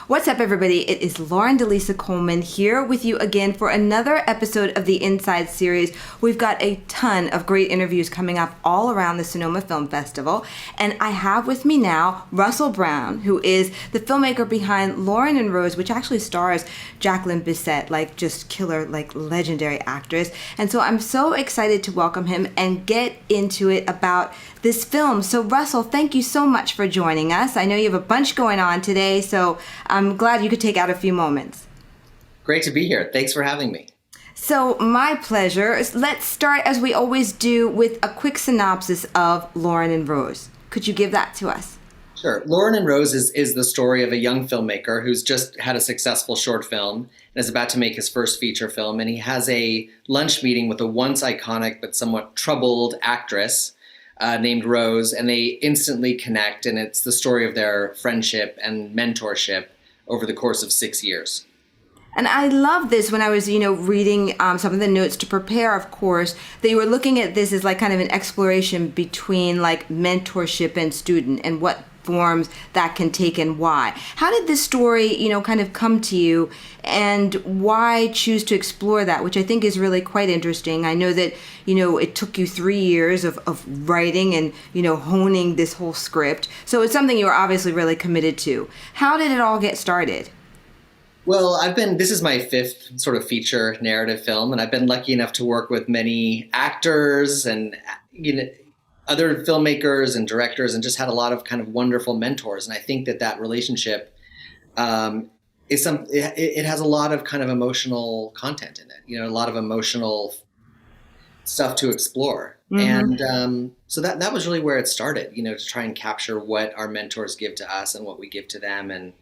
What's up, everybody? It is Lauren Delisa Coleman here with you again for another episode of the Inside series. We've got a ton of great interviews coming up all around the Sonoma Film Festival. And I have with me now Russell Brown, who is the filmmaker behind Loren Rose, which actually stars Jacqueline Bisset, like just killer, like legendary actress. And so I'm so excited to welcome him and get into it about this film. So Russell, thank you so much for joining us. I know you have a bunch going on today, so I'm glad you could take out a few moments. Great to be here. Thanks for having me. So my pleasure. Let's start, as we always do, with a quick synopsis of Loren Rose. Could you give that to us? Sure. Loren Rose is the story of a young filmmaker who's just had a successful short film and is about to make his first feature film. And he has a lunch meeting with a once iconic but somewhat troubled actress named Rose, and they instantly connect, and it's the story of their friendship and mentorship over the course of 6 years. And I love this. When I was, reading some of the notes to prepare, of course, they were looking at this as like kind of an exploration between like mentorship and student and what forms that can take and why. How did this story, kind of come to you, and why choose to explore that, which I think is really quite interesting. I know that, it took you 3 years of writing and, honing this whole script. So it's something you were obviously really committed to. How did it all get started? Well, this is my fifth sort of feature narrative film, and I've been lucky enough to work with many actors and, other filmmakers and directors, and just had a lot of kind of wonderful mentors. And I think that relationship it has a lot of kind of emotional content in it, a lot of emotional stuff to explore. Mm-hmm. And so that was really where it started, to try and capture what our mentors give to us and what we give to them, and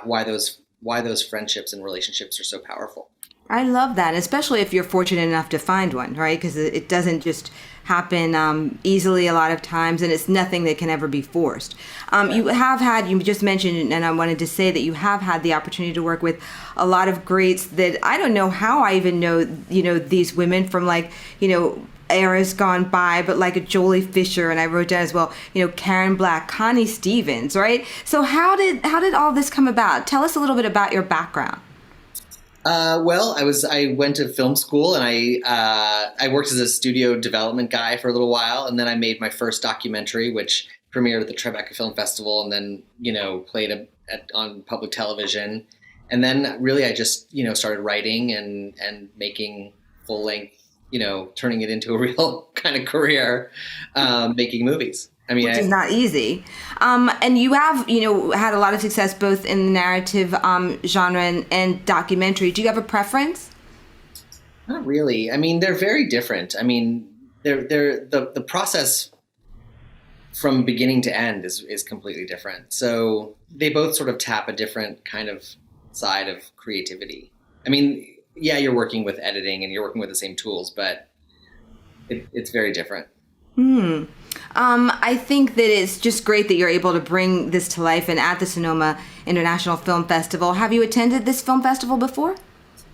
why those friendships and relationships are so powerful. I love that, especially if you're fortunate enough to find one, right? Because it doesn't just happen easily a lot of times, and it's nothing that can ever be forced. You just mentioned, and I wanted to say that you have had the opportunity to work with a lot of greats that I don't know how I even know, these women from eras gone by, but like a Jolie Fisher, and I wrote down as well, Karen Black, Connie Stevens, right? So how did all this come about? Tell us a little bit about your background. Well, I went to film school, and I worked as a studio development guy for a little while, and then I made my first documentary, which premiered at the Tribeca Film Festival, and then played on public television, and then really I just started writing and making full length, turning it into a real kind of career, making movies. Which is not easy. And you have, had a lot of success both in the narrative genre and documentary. Do you have a preference? Not really. They're very different. The process from beginning to end is completely different. So they both sort of tap a different kind of side of creativity. Yeah, you're working with editing and you're working with the same tools, but it's very different. I think that it's just great that you're able to bring this to life and at the Sonoma International Film Festival. Have you attended this film festival before?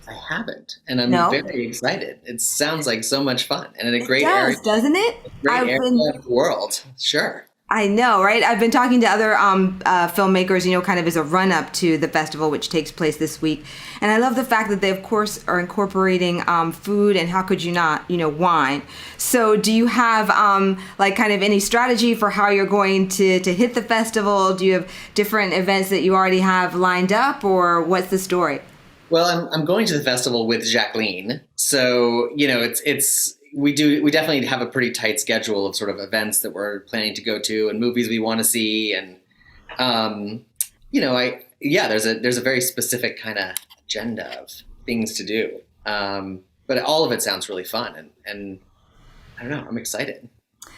I haven't, and I'm very excited. It sounds like so much fun, and in a great area, doesn't it? Great area of the world, sure. I know, right? I've been talking to other filmmakers, kind of as a run-up to the festival, which takes place this week. And I love the fact that they, of course, are incorporating food, and how could you not, wine. So do you have, kind of any strategy for how you're going to hit the festival? Do you have different events that you already have lined up, or what's the story? Well, I'm going to the festival with Jacqueline. So, we definitely have a pretty tight schedule of sort of events that we're planning to go to and movies we want to see. And, there's a very specific kind of agenda of things to do. But all of it sounds really fun. And I don't know, I'm excited.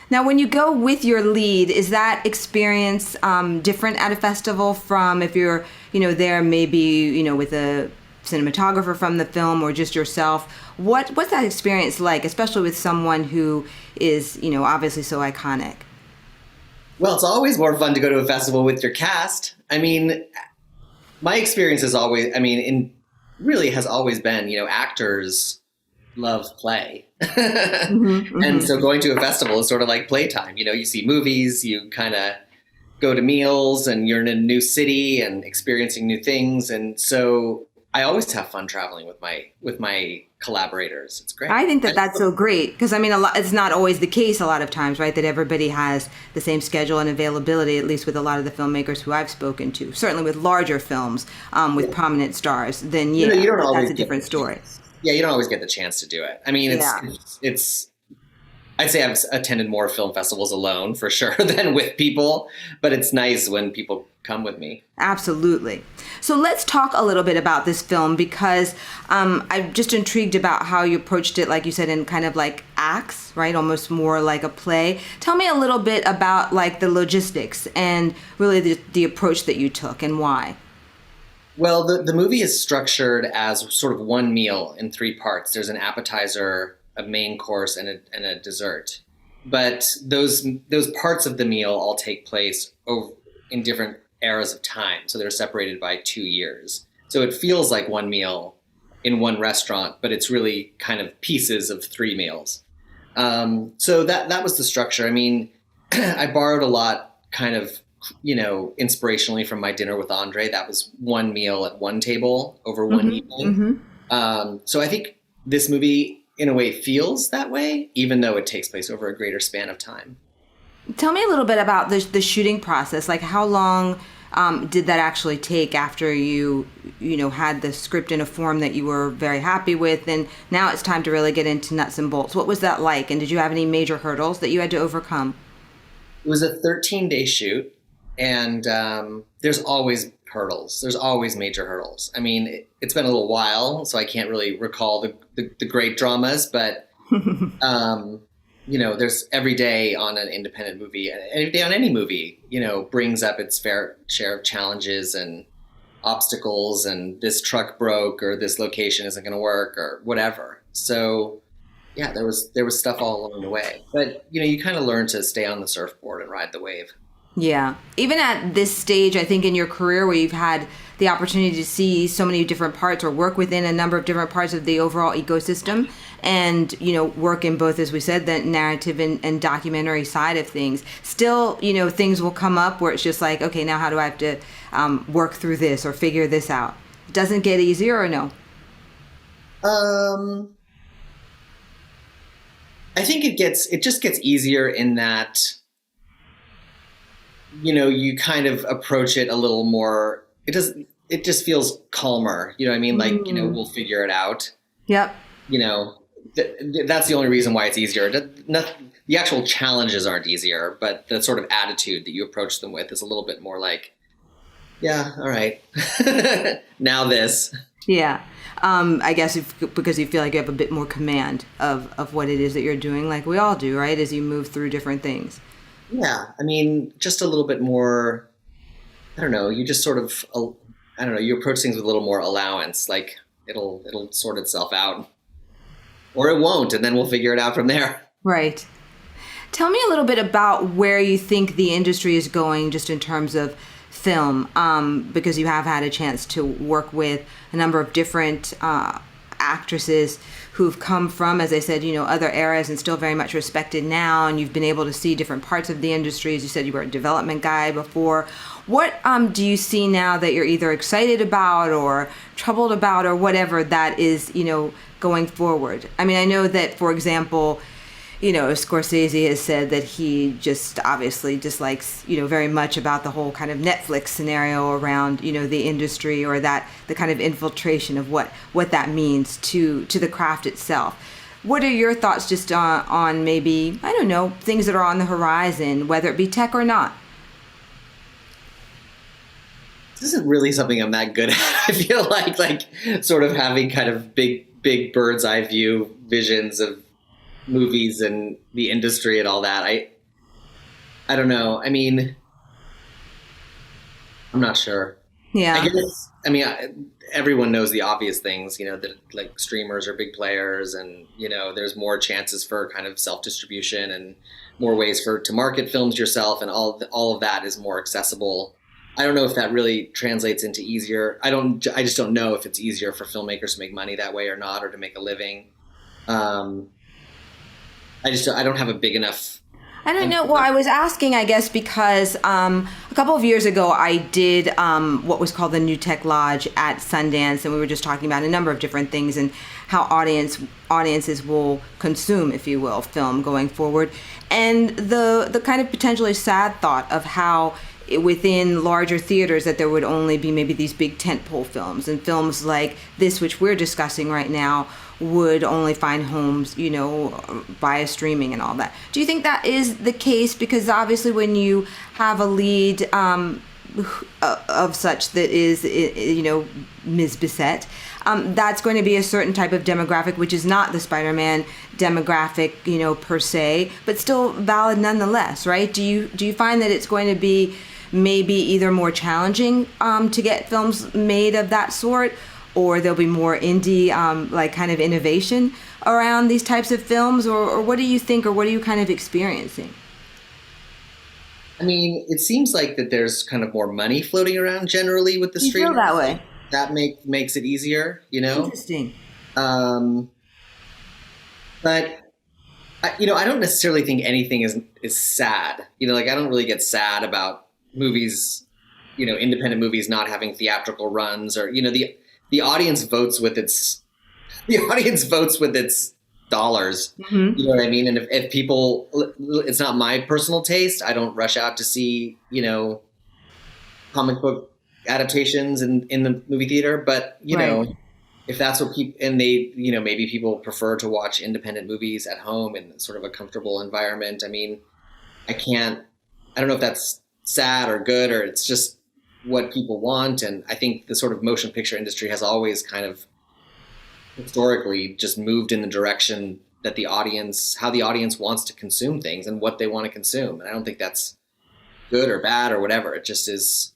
Now, when you go with your lead, is that experience different at a festival from if you're, there maybe, with a cinematographer from the film or just yourself? What's that experience like, especially with someone who is, obviously so iconic? Well, it's always more fun to go to a festival with your cast. My experience is always, really has always been, actors love play. And so going to a festival is sort of like playtime. You see movies, you kind of go to meals and you're in a new city and experiencing new things. And so I always have fun traveling with my collaborators. It's great. I think that's so great because I mean, it's not always the case a lot of times, right? That everybody has the same schedule and availability, at least with a lot of the filmmakers who I've spoken to. Certainly with larger films with prominent stars, then you don't always that's a different story. Yeah, you don't always get the chance to do it. I mean, it's I'd say I've attended more film festivals alone for sure than with people, but it's nice when people come with me. Absolutely. So let's talk a little bit about this film because I'm just intrigued about how you approached it, like you said, in kind of like acts, right? Almost more like a play. Tell me a little bit about like the logistics and really the approach that you took and why. Well, the movie is structured as sort of one meal in 3 parts. There's an appetizer, a main course, and a dessert. But those parts of the meal all take place in different eras of time. So they're separated by 2 years. So it feels like one meal in one restaurant, but it's really kind of pieces of 3 meals. So that was the structure. I mean, I borrowed a lot kind of, inspirationally from my dinner with Andre. That was one meal at one table over one evening. So I think this movie, in a way, feels that way, even though it takes place over a greater span of time. Tell me a little bit about the shooting process. Like, how long did that actually take after you had the script in a form that you were very happy with, and now it's time to really get into nuts and bolts? What was that like, and did you have any major hurdles that you had to overcome? It was a 13-day shoot, and there's always hurdles. There's always major hurdles. I mean, it's been a little while, so I can't really recall the great dramas, but there's every day on an independent movie, and every day on any movie, brings up its fair share of challenges and obstacles, and this truck broke, or this location isn't going to work, or whatever. So yeah, there was stuff all along the way, but you kind of learn to stay on the surfboard and ride the wave. Yeah. Even at this stage, I think in your career where you've had the opportunity to see so many different parts or work within a number of different parts of the overall ecosystem and, work in both, as we said, the narrative and documentary side of things, still, things will come up where it's just like, okay, now how do I have to work through this or figure this out? It doesn't get easier or no? I think it just gets easier in that, you kind of approach it a little more. It just feels calmer. You know what I mean? Like, we'll figure it out. Yep. That's the only reason why it's easier. The actual challenges aren't easier, but the sort of attitude that you approach them with is a little bit more like, yeah, all right. Now this. Yeah. I guess because you feel like you have a bit more command of what it is that you're doing, like we all do, right? As you move through different things. Yeah, I mean, just a little bit more, I don't know, you just sort of, you approach things with a little more allowance, like it'll sort itself out. Or it won't, and then we'll figure it out from there. Right. Tell me a little bit about where you think the industry is going just in terms of film, because you have had a chance to work with a number of different actresses who've come from, as I said, other eras and still very much respected now, and you've been able to see different parts of the industry. As you said, you were a development guy before. What do you see now that you're either excited about or troubled about or whatever that is, going forward? I mean, I know that, for example, Scorsese has said that he just obviously dislikes, very much about the whole kind of Netflix scenario around, the industry or that the kind of infiltration of what that means to the craft itself. What are your thoughts just on maybe, I don't know, things that are on the horizon, whether it be tech or not? This isn't really something I'm that good at. I feel like sort of having kind of big bird's eye view visions of movies and the industry and all that. I don't know. I mean, I'm not sure. Yeah. Everyone knows the obvious things, that like streamers are big players and, there's more chances for kind of self-distribution and more ways to market films yourself, and all of that is more accessible. I don't know if that really translates into easier. I just don't know if it's easier for filmmakers to make money that way or not, or to make a living. I don't have a big enough I don't know. Well, I was asking, I guess, because a couple of years ago I did what was called the New Tech Lodge at Sundance, and we were just talking about a number of different things and how audiences will consume, if you will, film going forward, and the kind of potentially sad thought of how within larger theaters that there would only be maybe these big tentpole films, and films like this, which we're discussing right now, would only find homes, via streaming and all that. Do you think that is the case? Because obviously when you have a lead of such that is, Ms. Bissett, that's going to be a certain type of demographic, which is not the Spider-Man demographic, per se, but still valid nonetheless, right? Do you find that it's going to be maybe either more challenging to get films made of that sort, or there'll be more indie, kind of innovation around these types of films, or what do you think, or what are you kind of experiencing? I mean, it seems like that there's kind of more money floating around generally with the streaming. You feel that way? That makes it easier, Interesting. But I don't necessarily think anything is sad. I don't really get sad about movies, independent movies not having theatrical runs, or the audience votes with its dollars. Mm-hmm. You know what I mean? And if people, it's not my personal taste. I don't rush out to see, comic book adaptations in the movie theater. But, Right. if that's what people, and they, maybe people prefer to watch independent movies at home in sort of a comfortable environment. I mean, I don't know if that's sad or good, or it's just what people want. And I think the sort of motion picture industry has always kind of historically just moved in the direction that how the audience wants to consume things and what they want to consume. And I don't think that's good or bad or whatever. It just is.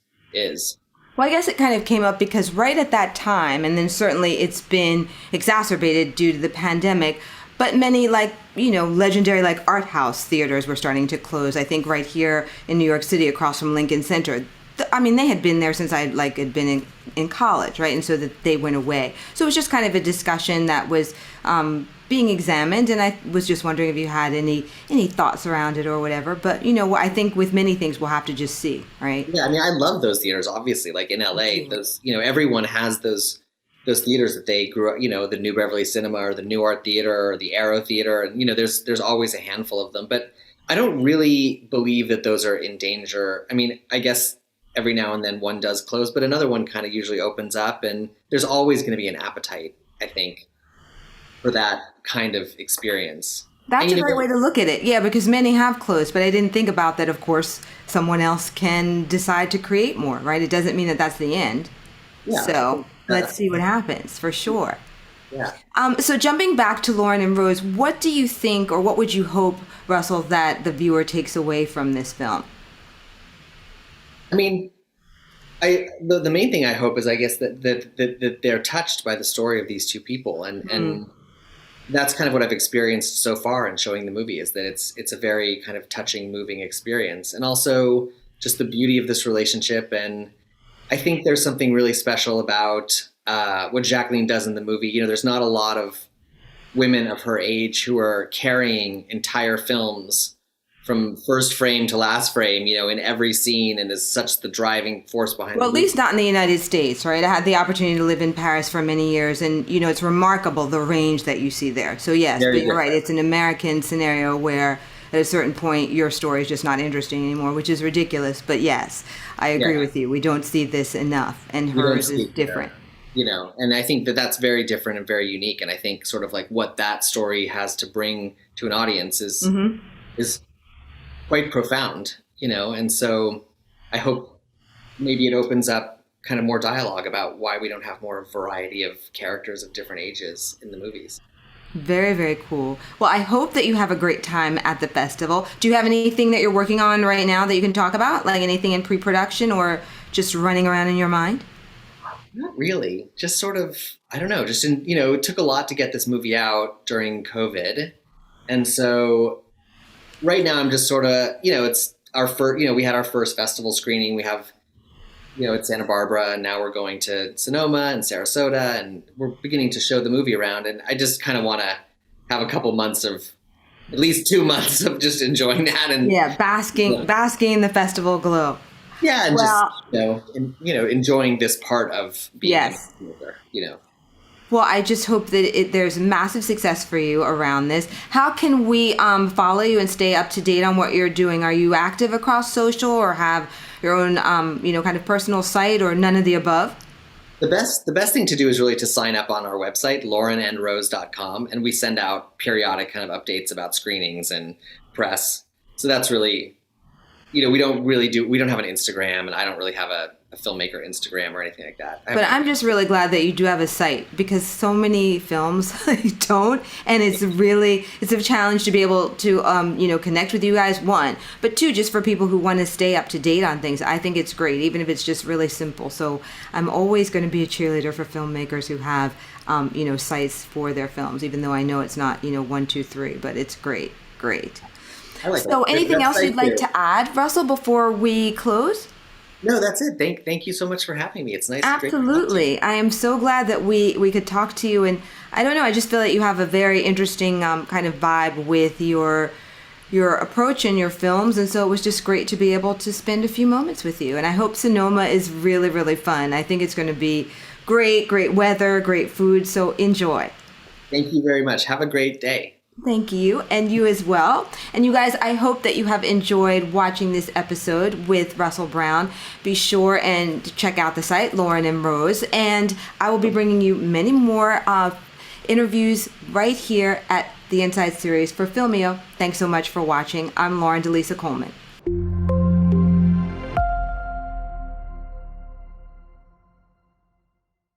Well, I guess it kind of came up because right at that time, and then certainly it's been exacerbated due to the pandemic, but many legendary art house theaters were starting to close. I think right here in New York City across from Lincoln Center. They had been there since I had been in college, right? And so that they went away. So it was just kind of a discussion that was being examined, and I was just wondering if you had any thoughts around it or whatever. But I think with many things we'll have to just see, right? Yeah, I mean, I love those theaters. Obviously, like in LA, those everyone has those theaters that they grew up. The New Beverly Cinema or the New Art Theater or the Arrow Theater, and there's always a handful of them. But I don't really believe that those are in danger. I mean, I guess every now and then one does close, but another one kind of usually opens up, and there's always going to be an appetite, I think, for that kind of experience. That's a great way to look at it. Yeah, because many have closed, but I didn't think about that. Of course, someone else can decide to create more, right? It doesn't mean that that's the end. Yeah. So let's see what happens, for sure. Yeah. So jumping back to Loren and Rose, what do you think, or what would you hope, Russell, that the viewer takes away from this film? I mean, the main thing I hope is, I guess, that they're touched by the story of these two people, and that's kind of what I've experienced so far in showing the movie, is that it's a very kind of touching, moving experience, and also just the beauty of this relationship. And I think there's something really special about what Jacqueline does in the movie. There's not a lot of women of her age who are carrying entire films from first frame to last frame, in every scene, and is such the driving force behind. Well, at least not in the United States, right? I had the opportunity to live in Paris for many years, and it's remarkable the range that you see there. So yes, but you're right. It's an American scenario where at a certain point your story is just not interesting anymore, which is ridiculous. But yes, I agree with you. We don't see this enough, and hers is different. And I think that that's very different and very unique. And I think sort of like what that story has to bring to an audience is quite profound, and so I hope maybe it opens up kind of more dialogue about why we don't have more variety of characters of different ages in the movies. Very, very cool. Well, I hope that you have a great time at the festival. Do you have anything that you're working on right now that you can talk about, like anything in pre-production or just running around in your mind? Not really. Just sort of, I don't know, just it took a lot to get this movie out during COVID. And so right now I'm just sort of, it's our first, we had our first festival screening. We have, at Santa Barbara, and now we're going to Sonoma and Sarasota, and we're beginning to show the movie around. And I just kind of want to have a couple months of at least 2 months of just enjoying that and Yeah, basking in the festival glow. yeah, and Well, just enjoying this part of being yes. a filmmaker. Well, I just hope that there's massive success for you around this. How can we follow you and stay up to date on what you're doing? Are you active across social or have your own, kind of personal site or none of the above? The best thing to do is really to sign up on our website, lorenrose.com, and we send out periodic kind of updates about screenings and press. So that's really, we don't have an Instagram, and I don't really have a filmmaker Instagram or anything like that. But I'm just really glad that you do have a site because so many films don't, and it's a challenge to be able to connect with you guys, one, but two, just for people who want to stay up to date on things. I think it's great, even if it's just really simple. So I'm always going to be a cheerleader for filmmakers who have sites for their films, even though I know it's not 1, 2, 3, but it's great. I like So that. anything else you'd like to add, Russell, before we close? No, that's it. Thank you so much for having me. It's nice. Absolutely. I am so glad that we could talk to you. And I don't know, I just feel that you have a very interesting kind of vibe with your approach in your films. And so it was just great to be able to spend a few moments with you. And I hope Sonoma is really, really fun. I think it's going to be great weather, great food. So enjoy. Thank you very much. Have a great day. Thank you, and you as well. And you guys, I hope that you have enjoyed watching this episode with Russell Brown. Be sure and check out the site, Loren Rose, and I will be bringing you many more interviews right here at the Inside series for Filmio. Thanks so much for watching. I'm Lauren DeLisa Coleman.